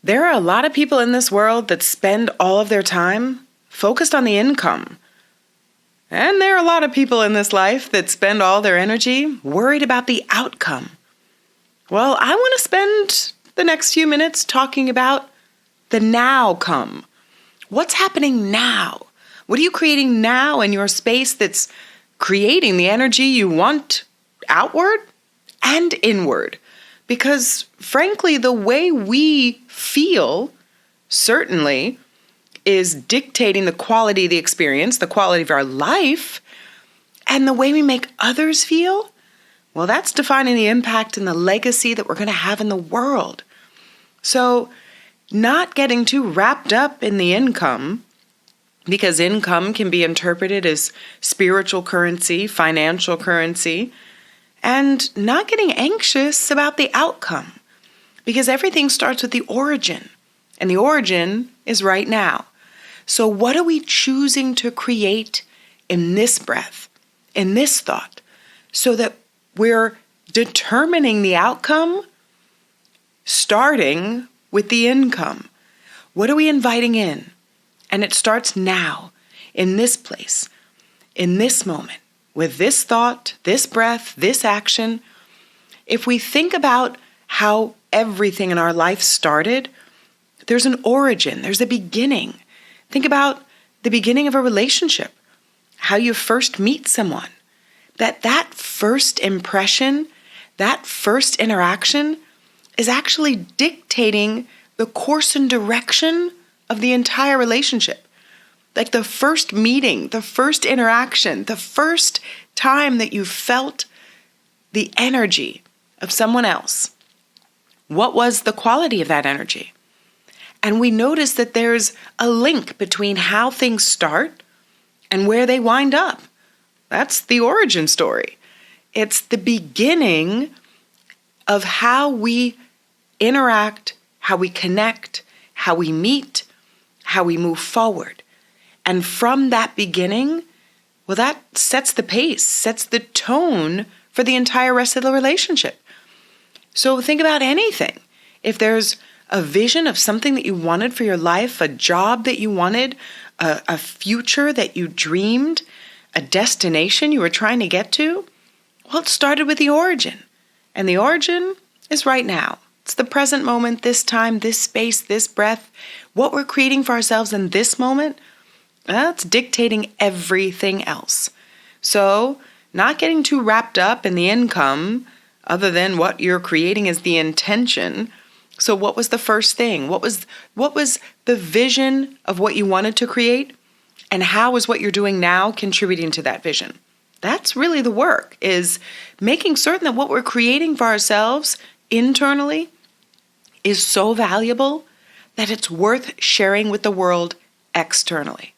There are a lot of people in this world that spend all of their time focused on the income. And there are a lot of people in this life that spend all their energy worried about the outcome. Well, I want to spend the next few minutes talking about the now come. What's happening now? What are you creating now in your space that's creating the energy you want outward and inward? Because frankly, the way we feel certainly is dictating the quality of the experience, the quality of our life, and the way we make others feel. Well, that's defining the impact and the legacy that we're going to have in the world. So not getting too wrapped up in the income, because income can be interpreted as spiritual currency, financial currency, and not getting anxious about the outcome, because everything starts with the origin, and the origin is right now. So what are we choosing to create in this breath, in this thought, so that we're determining the outcome starting with the income? What are we inviting in? And it starts now, in this place, in this moment, with this thought, this breath, this action. If we think about how everything in our life started, there's an origin, there's a beginning. Think about the beginning of a relationship, how you first meet someone. That first impression, that first interaction is actually dictating the course and direction of the entire relationship. Like the first meeting, the first interaction, the first time that you felt the energy of someone else. What was the quality of that energy? And we notice that there's a link between how things start and where they wind up. That's the origin story. It's the beginning of how we interact, how we connect, how we meet, how we move forward. And from that beginning, well, that sets the pace, sets the tone for the entire rest of the relationship. So think about anything. If there's a vision of something that you wanted for your life, a job that you wanted, a future that you dreamed, a destination you were trying to get to, well, it started with the origin. And the origin is right now. It's the present moment, this time, this space, this breath. What we're creating for ourselves in this moment, it's dictating everything else. So not getting too wrapped up in the income, other than what you're creating is the intention. So what was the first thing? What was the vision of what you wanted to create? And how is what you're doing now contributing to that vision? That's really the work, is making certain that what we're creating for ourselves internally is so valuable that it's worth sharing with the world externally.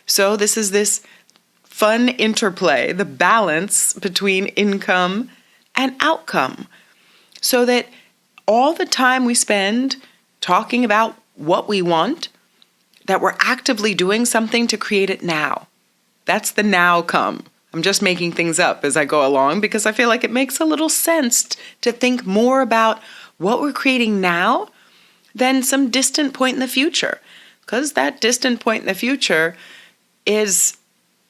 So this is this fun interplay, the balance between income and outcome, so that all the time we spend talking about what we want, that we're actively doing something to create it now. That's the now come. I'm just making things up as I go along because I feel like it makes a little sense to think more about what we're creating now than some distant point in the future. Because that distant point in the future is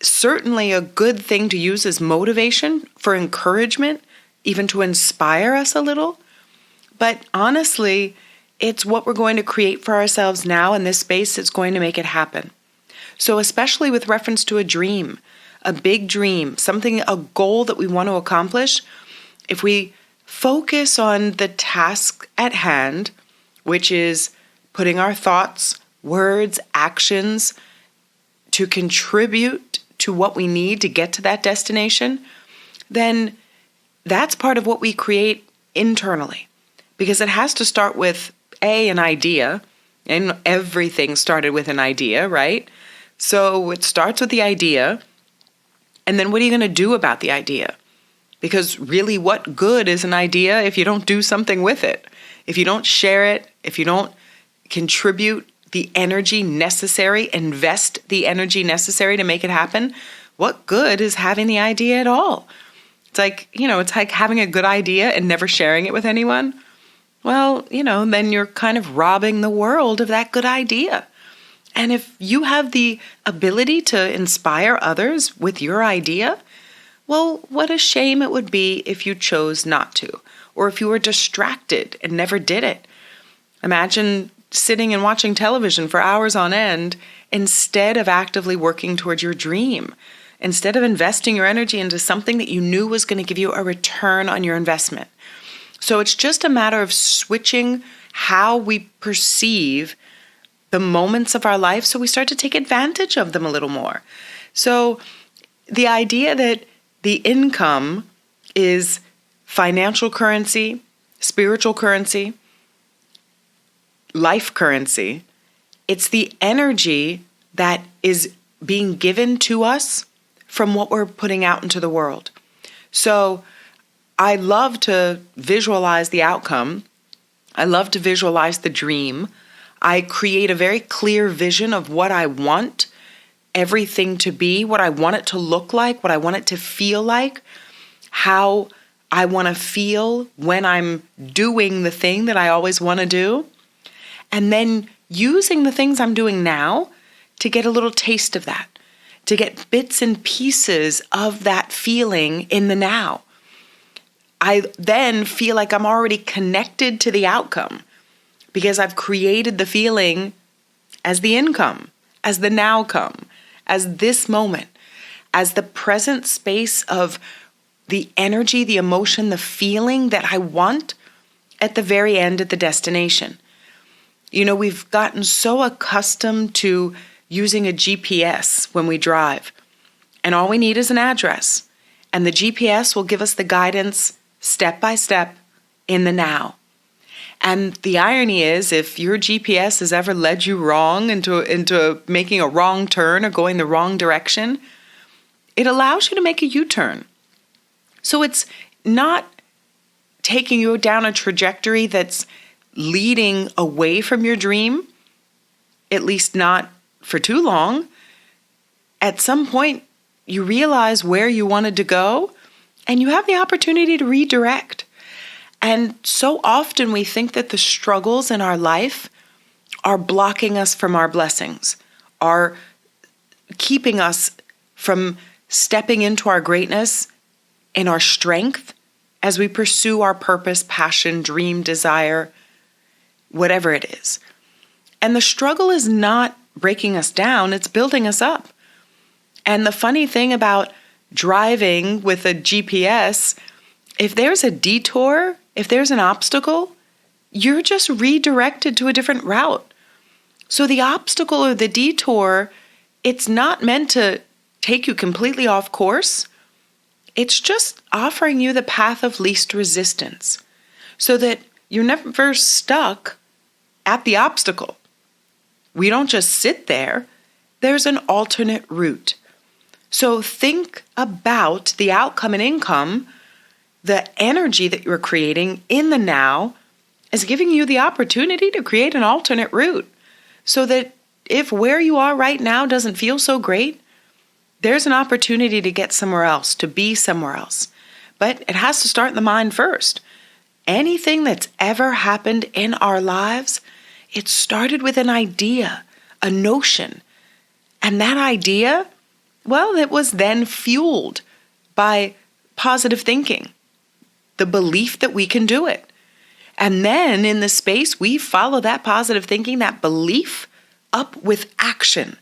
certainly a good thing to use as motivation for encouragement, even to inspire us a little. But honestly, it's what we're going to create for ourselves now in this space that's going to make it happen. So especially with reference to a dream, a big dream, something, a goal that we want to accomplish, if we focus on the task at hand, which is putting our thoughts, words, actions to contribute to what we need to get to that destination, then that's part of what we create internally. Because it has to start with an idea, and everything started with an idea, right? So it starts with the idea, and then what are you going to do about the idea? Because really, what good is an idea if you don't do something with it? If you don't share it, if you don't contribute the energy necessary, invest the energy necessary to make it happen, what good is having the idea at all? It's like, it's like having a good idea and never sharing it with anyone. well, then you're kind of robbing the world of that good idea. And if you have the ability to inspire others with your idea, well, what a shame it would be if you chose not to, or if you were distracted and never did it. Imagine sitting and watching television for hours on end instead of actively working towards your dream, instead of investing your energy into something that you knew was going to give you a return on your investment. So it's just a matter of switching how we perceive the moments of our life so we start to take advantage of them a little more. So the idea that the income is financial currency, spiritual currency, life currency, it's the energy that is being given to us from what we're putting out into the world. So I love to visualize the outcome. I love to visualize the dream. I create a very clear vision of what I want everything to be, what I want it to look like, what I want it to feel like, how I want to feel when I'm doing the thing that I always want to do. And then using the things I'm doing now to get a little taste of that, to get bits and pieces of that feeling in the now. I then feel like I'm already connected to the outcome because I've created the feeling as the income, as the now come, as this moment, as the present space of the energy, the emotion, the feeling that I want at the very end at the destination. We've gotten so accustomed to using a GPS when we drive, and all we need is an address, and the GPS will give us the guidance step by step in the now. And the irony is, if your GPS has ever led you wrong into making a wrong turn or going the wrong direction, it allows you to make a U-turn. So it's not taking you down a trajectory that's leading away from your dream, at least not for too long. At some point, you realize where you wanted to go, and you have the opportunity to redirect. And so often we think that the struggles in our life are blocking us from our blessings, are keeping us from stepping into our greatness and our strength as we pursue our purpose, passion, dream, desire, whatever it is. And the struggle is not breaking us down, it's building us up. And the funny thing about driving with a GPS, if there's a detour, if there's an obstacle, you're just redirected to a different route. So the obstacle or the detour, it's not meant to take you completely off course. It's just offering you the path of least resistance so that you're never stuck at the obstacle. We don't just sit there. There's an alternate route. So think about the outcome and income, the energy that you're creating in the now is giving you the opportunity to create an alternate route so that if where you are right now doesn't feel so great, there's an opportunity to get somewhere else, to be somewhere else. But it has to start in the mind first. Anything that's ever happened in our lives, it started with an idea, a notion. And that idea, well, it was then fueled by positive thinking, the belief that we can do it. And then in the space, we follow that positive thinking, that belief up with action.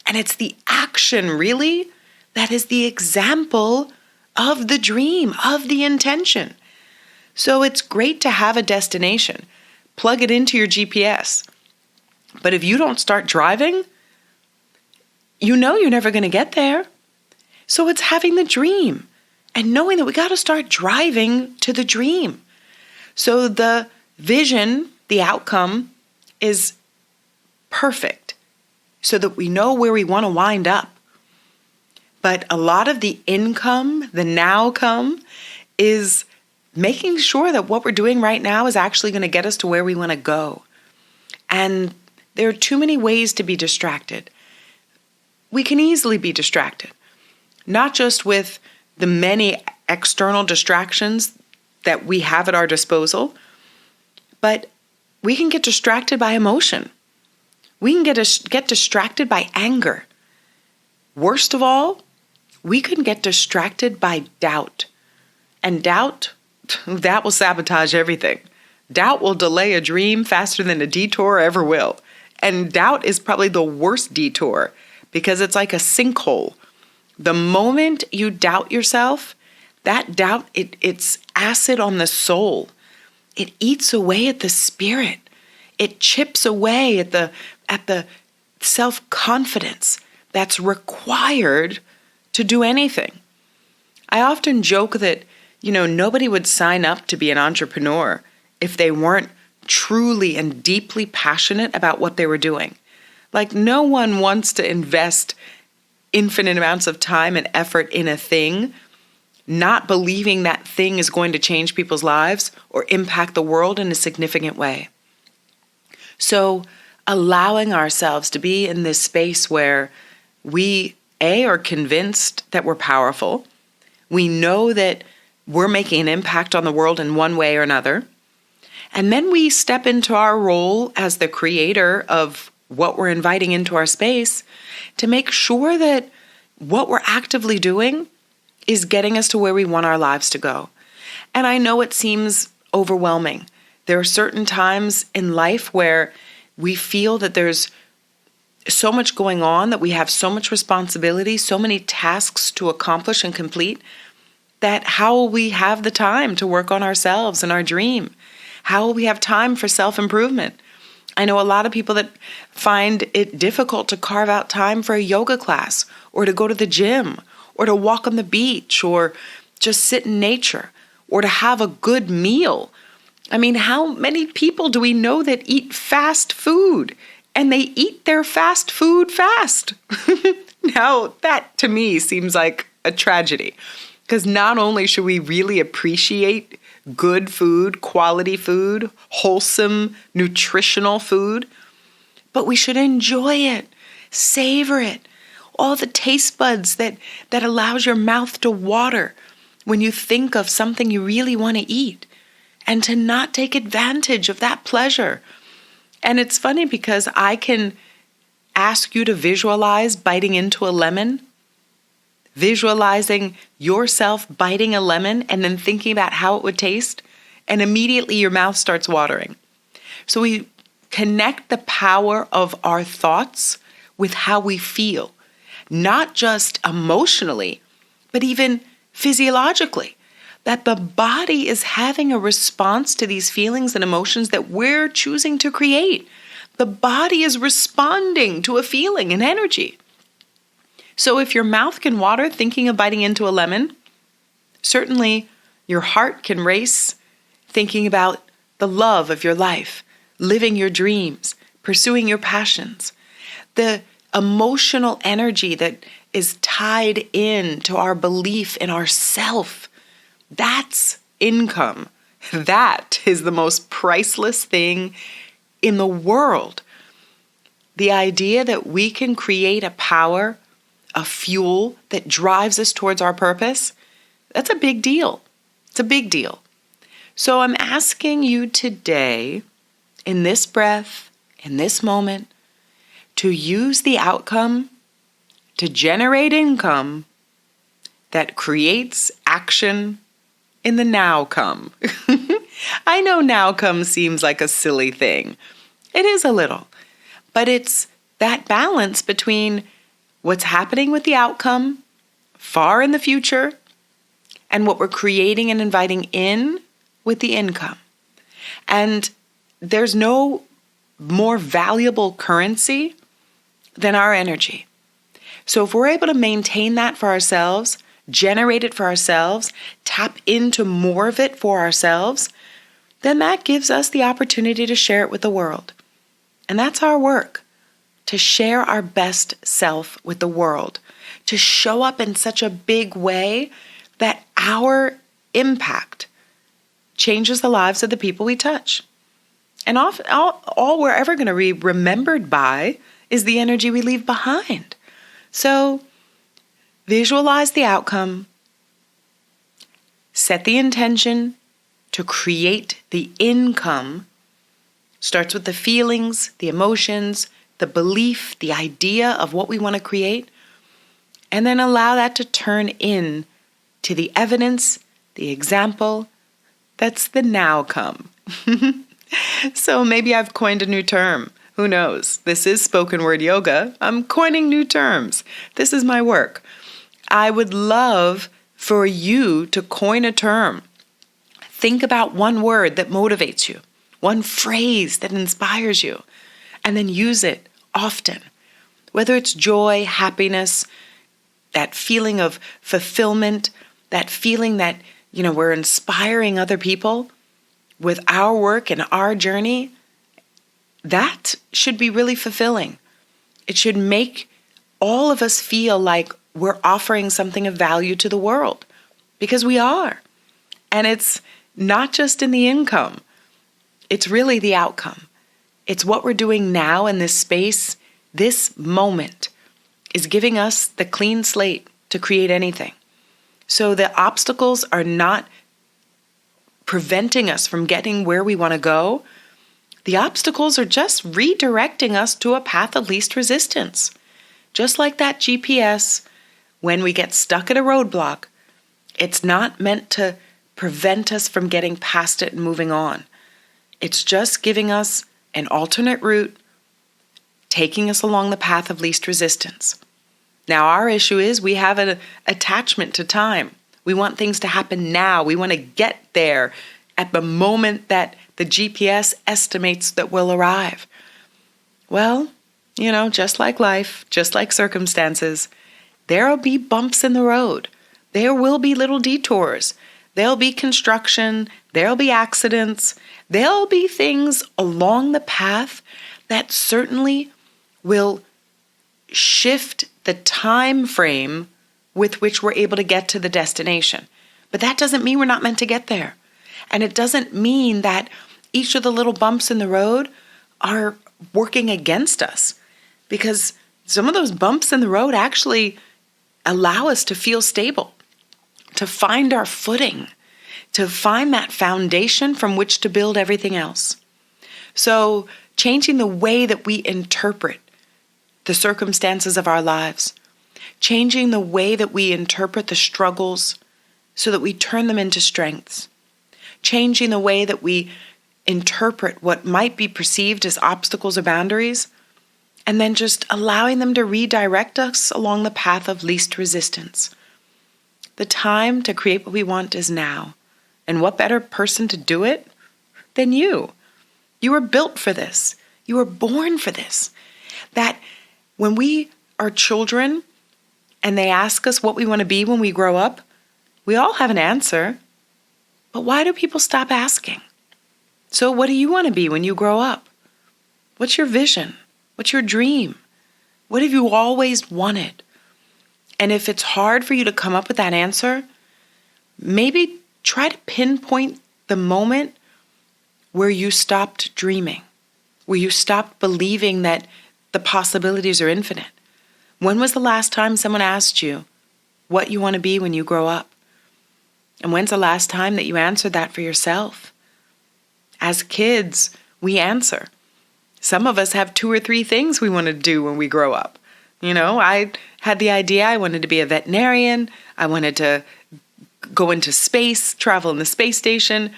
And it's the action, really, that is the example of the dream, of the intention. So it's great to have a destination. Plug it into your GPS. But if you don't start driving, you know you're never going to get there. So it's having the dream and knowing that we got to start driving to the dream. So the vision, the outcome, is perfect so that we know where we want to wind up. But a lot of the income, the now come, is making sure that what we're doing right now is actually going to get us to where we want to go. And there are too many ways to be distracted. We can easily be distracted, not just with the many external distractions that we have at our disposal, But we can get distracted by emotion. We can get distracted by anger. Worst of all, we can get distracted by doubt. And doubt, that will sabotage everything. Doubt will delay a dream faster than a detour ever will. And doubt is probably the worst detour because it's like a sinkhole. The moment you doubt yourself, that doubt, it's acid on the soul. It eats away at the spirit. It chips away at the self-confidence that's required to do anything. I often joke that, nobody would sign up to be an entrepreneur if they weren't truly and deeply passionate about what they were doing. Like, no one wants to invest infinite amounts of time and effort in a thing, not believing that thing is going to change people's lives or impact the world in a significant way. So, allowing ourselves to be in this space where we, are convinced that we're powerful, we know that we're making an impact on the world in one way or another, and then we step into our role as the creator of what we're inviting into our space to make sure that what we're actively doing is getting us to where we want our lives to go. And I know it seems overwhelming. There are certain times in life where we feel that there's so much going on, that we have so much responsibility, so many tasks to accomplish and complete, that how will we have the time to work on ourselves and our dream? How will we have time for self-improvement? I know a lot of people that find it difficult to carve out time for a yoga class or to go to the gym or to walk on the beach or just sit in nature or to have a good meal. I mean, how many people do we know that eat fast food and they eat their fast food fast? Now, that to me seems like a tragedy because not only should we really appreciate good food, quality food, wholesome, nutritional food, but we should enjoy it, savor it. All the taste buds that allows your mouth to water when you think of something you really want to eat, and to not take advantage of that pleasure. And it's funny because I can ask you to visualize biting into a lemon, visualizing yourself biting a lemon and then thinking about how it would taste, and immediately your mouth starts watering. So we connect the power of our thoughts with how we feel, not just emotionally, but even physiologically, that the body is having a response to these feelings and emotions that we're choosing to create. The body is responding to a feeling and energy. So if your mouth can water thinking of biting into a lemon, certainly your heart can race thinking about the love of your life, living your dreams, pursuing your passions. The emotional energy that is tied in to our belief in ourself, that's income. That is the most priceless thing in the world. The idea that we can create a power, a fuel that drives us towards our purpose, that's a big deal. It's a big deal. So I'm asking you today, in this breath, in this moment, to use the outcome to generate income that creates action in the now come. I know now come seems like a silly thing. It is a little, but it's that balance between what's happening with the outcome far in the future and what we're creating and inviting in with the income. And there's no more valuable currency than our energy. So if we're able to maintain that for ourselves, generate it for ourselves, tap into more of it for ourselves, then that gives us the opportunity to share it with the world. And that's our work. To share our best self with the world, to show up in such a big way that our impact changes the lives of the people we touch. And often, all we're ever going to be remembered by is the energy we leave behind. So visualize the outcome, set the intention to create the income Starts with the feelings, the emotions, the belief, the idea of what we want to create, and then allow that to turn in to the evidence, the example. That's the now come. So maybe I've coined a new term. Who knows? This is spoken word yoga. I'm coining new terms. This is my work. I would love for you to coin a term. Think about one word that motivates you, one phrase that inspires you, and then use it often. Whether it's joy, happiness, that feeling of fulfillment, that feeling that, we're inspiring other people with our work and our journey, that should be really fulfilling. It should make all of us feel like we're offering something of value to the world, because we are. And it's not just in the income. It's really the outcome. It's what we're doing now in this space, this moment is giving us the clean slate to create anything. So the obstacles are not preventing us from getting where we want to go. The obstacles are just redirecting us to a path of least resistance. Just like that GPS, when we get stuck at a roadblock, it's not meant to prevent us from getting past it and moving on. It's just giving us an alternate route, taking us along the path of least resistance. Now, our issue is we have an attachment to time. We want things to happen now. We want to get there at the moment that the GPS estimates that we'll arrive. Well, just like life, just like circumstances, there'll be bumps in the road. There will be little detours. There'll be construction. There'll be accidents. There'll be things along the path that certainly will shift the time frame with which we're able to get to the destination. But that doesn't mean we're not meant to get there. And it doesn't mean that each of the little bumps in the road are working against us, because some of those bumps in the road actually allow us to feel stable, to find our footing, to find that foundation from which to build everything else. So changing the way that we interpret the circumstances of our lives, changing the way that we interpret the struggles so that we turn them into strengths, changing the way that we interpret what might be perceived as obstacles or boundaries, and then just allowing them to redirect us along the path of least resistance. The time to create what we want is now. And what better person to do it than you? You were built for this. You were born for this. That when we are children and they ask us what we want to be when we grow up, we all have an answer. But why do people stop asking? So what do you want to be when you grow up? What's your vision? What's your dream? What have you always wanted? And if it's hard for you to come up with that answer, maybe try to pinpoint the moment where you stopped dreaming, where you stopped believing that the possibilities are infinite. When was the last time someone asked you what you want to be when you grow up? And when's the last time that you answered that for yourself? As kids, we answer. Some of us have 2 or 3 things we want to do when we grow up. I had the idea I wanted to be a veterinarian. I wanted to go into space, travel in the space station.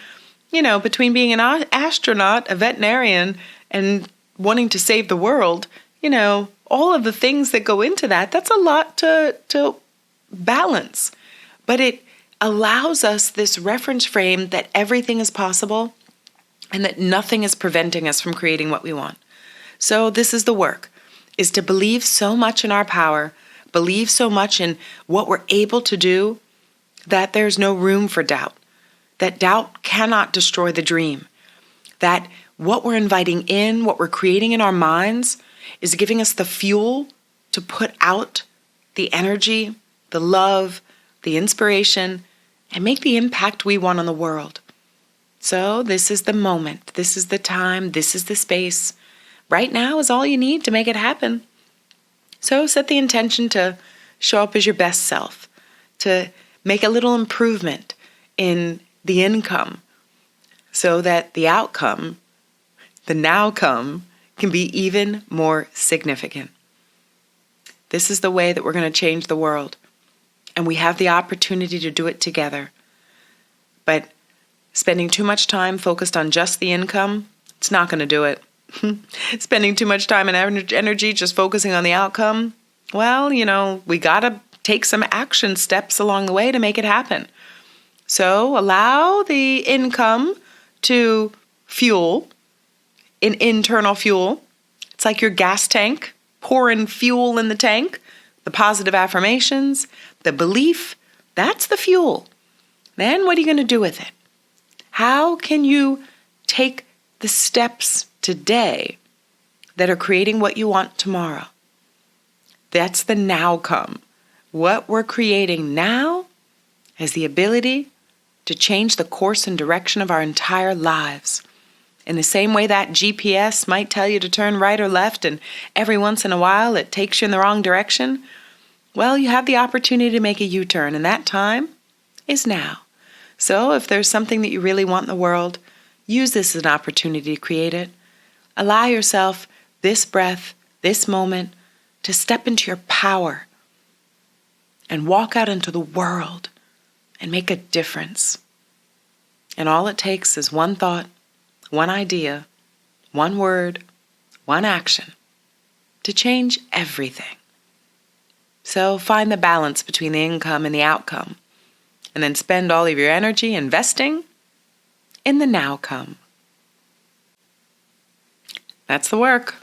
Between being an astronaut, a veterinarian, and wanting to save the world, all of the things that go into that, that's a lot to balance. But it allows us this reference frame that everything is possible and that nothing is preventing us from creating what we want. So this is the work, is to believe so much in our power, believe so much in what we're able to do, that there's no room for doubt, that doubt cannot destroy the dream, that what we're inviting in, what we're creating in our minds is giving us the fuel to put out the energy, the love, the inspiration, and make the impact we want on the world. So this is the moment, this is the time, this is the space. Right now is all you need to make it happen. So set the intention to show up as your best self, to make a little improvement in the income so that the outcome the now come can be even more significant. This is the way that we're going to change the world. And we have the opportunity to do it together. But spending too much time focused on just the income, it's not going to do it. Spending too much time and energy just focusing on the outcome, well, we got to take some action steps along the way to make it happen. So allow the income to fuel an internal fuel. It's like your gas tank, pouring fuel in the tank. The positive affirmations, the belief, that's the fuel. Then what are you going to do with it? How can you take the steps today that are creating what you want tomorrow? That's the now come. What we're creating now has the ability to change the course and direction of our entire lives. In the same way that GPS might tell you to turn right or left, and every once in a while it takes you in the wrong direction, well, you have the opportunity to make a U-turn, and that time is now. So if there's something that you really want in the world, use this as an opportunity to create it. Allow yourself this breath, this moment, to step into your power and walk out into the world and make a difference. And all it takes is one thought, one idea, one word, one action to change everything. So find the balance between the income and the outcome, and then spend all of your energy investing in the now come. That's the work.